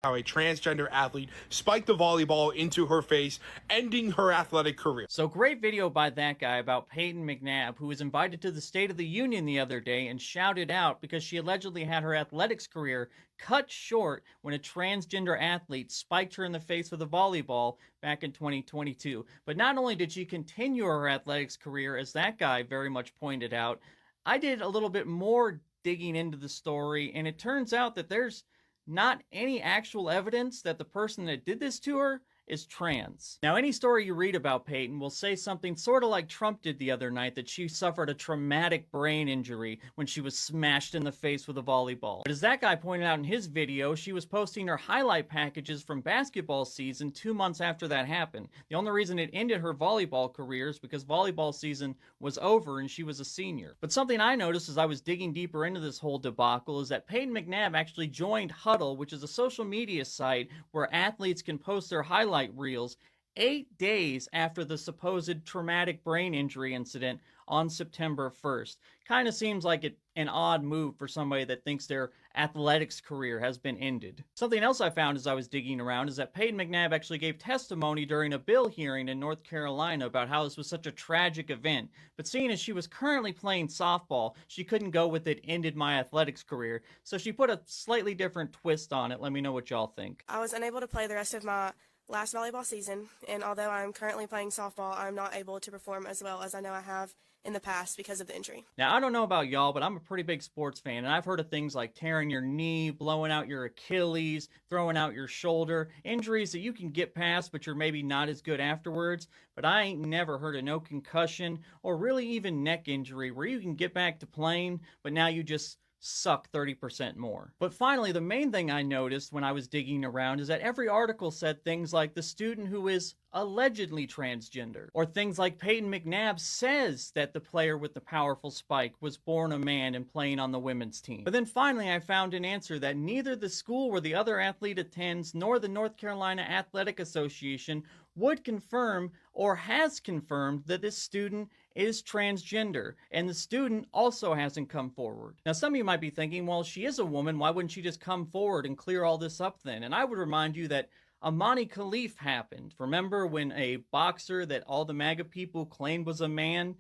how a transgender athlete spiked the volleyball into her face, ending her athletic career. So great video by that guy about Peyton McNabb, who was invited to the State of the Union the other day and shouted out because she allegedly had her athletics career cut short when a transgender athlete spiked her in the face with a volleyball back in 2022. But not only did she continue her athletics career, as that guy very much pointed out, I did a little bit more digging into the story, and it turns out that there's not any actual evidence that the person that did this to her is trans. Now, any story you read about Peyton will say something sort of like Trump did the other night, that she suffered a traumatic brain injury when she was smashed in the face with a volleyball. But as that guy pointed out in his video, she was posting her highlight packages from basketball season 2 months after that happened. The only reason it ended her volleyball career is because volleyball season was over and she was a senior. But something I noticed as I was digging deeper into this whole debacle is that Peyton McNabb actually joined Huddle, which is a social media site where athletes can post their highlight reels 8 days after the supposed traumatic brain injury incident on September 1st. Kind of seems like an odd move for somebody that thinks their athletics career has been ended. Something else I found as I was digging around is that Peyton McNabb actually gave testimony during a bill hearing in North Carolina about how this was such a tragic event. But seeing as she was currently playing softball, she couldn't go with "it ended my athletics career," so she put a slightly different twist on it. Let me know what y'all think. I was unable to play the rest of my last volleyball season, and although I'm currently playing softball, I'm not able to perform as well as I know I have in the past because of the injury. Now, I don't know about y'all, but I'm a pretty big sports fan, and I've heard of things like tearing your knee, blowing out your Achilles, throwing out your shoulder, injuries that you can get past, but you're maybe not as good afterwards. But I ain't never heard of no concussion or really even neck injury where you can get back to playing, but now you just suck 30% more. But finally, the main thing I noticed when I was digging around is that every article said things like the student who is allegedly transgender, or things like Peyton McNabb says that the player with the powerful spike was born a man and playing on the women's team. But then finally I found an answer that neither the school where the other athlete attends nor the North Carolina Athletic Association would confirm or has confirmed that this student is transgender, and the student also hasn't come forward. Now, some of you might be thinking, well, she is a woman, why wouldn't she just come forward and clear all this up then? And I would remind you that Amani Khalif happened. Remember when a boxer that all the MAGA people claimed was a man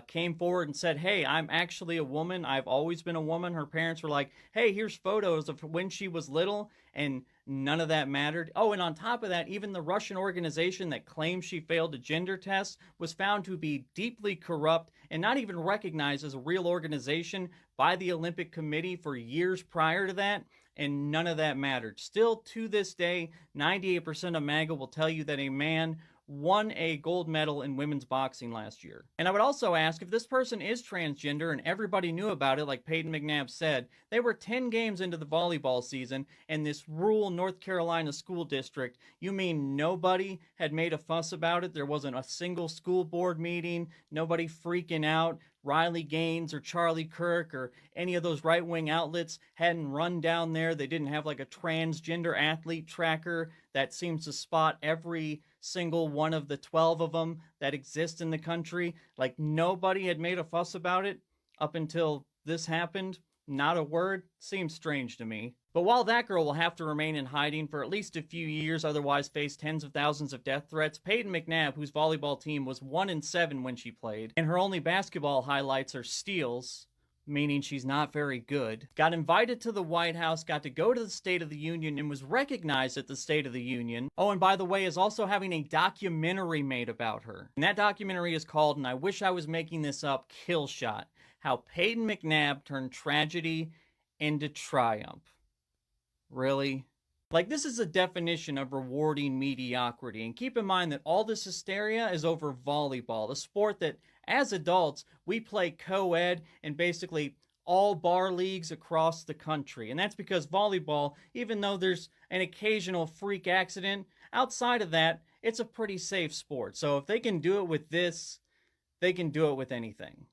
came forward and said, "Hey, I'm actually a woman. I've always been a woman." Her parents were like, "Hey, here's photos of when she was little," and none of that mattered. Oh, and on top of that, even the Russian organization that claimed she failed a gender test was found to be deeply corrupt and not even recognized as a real organization by the Olympic Committee for years prior to that, and none of that mattered. Still, to this day, 98% of MAGA will tell you that a man won a gold medal in women's boxing last year. And I would also ask, if this person is transgender and everybody knew about it, like Peyton McNabb said, they were 10 games into the volleyball season in this rural North Carolina school district. You mean nobody had made a fuss about it? There wasn't a single school board meeting, nobody freaking out. Riley Gaines or Charlie Kirk or any of those right-wing outlets hadn't run down there. They didn't have like a transgender athlete tracker that seems to spot every single one of the 12 of them that exist in the country. Like, nobody had made a fuss about it up until this happened. Not a word. Seems strange to me. But while that girl will have to remain in hiding for at least a few years, otherwise face tens of thousands of death threats, Peyton McNabb, whose volleyball team was 1-7 when she played, and her only basketball highlights are steals, meaning she's not very good, got invited to the White House, got to go to the State of the Union, and was recognized at the State of the Union. Oh, and by the way, is also having a documentary made about her. And that documentary is called, and I wish I was making this up, Kill Shot: How Peyton McNabb Turned Tragedy into Triumph. Really? Like, this is a definition of rewarding mediocrity. And keep in mind that all this hysteria is over volleyball, a sport that, as adults, we play co-ed in basically all bar leagues across the country. And that's because volleyball, even though there's an occasional freak accident, outside of that, it's a pretty safe sport. So if they can do it with this, they can do it with anything.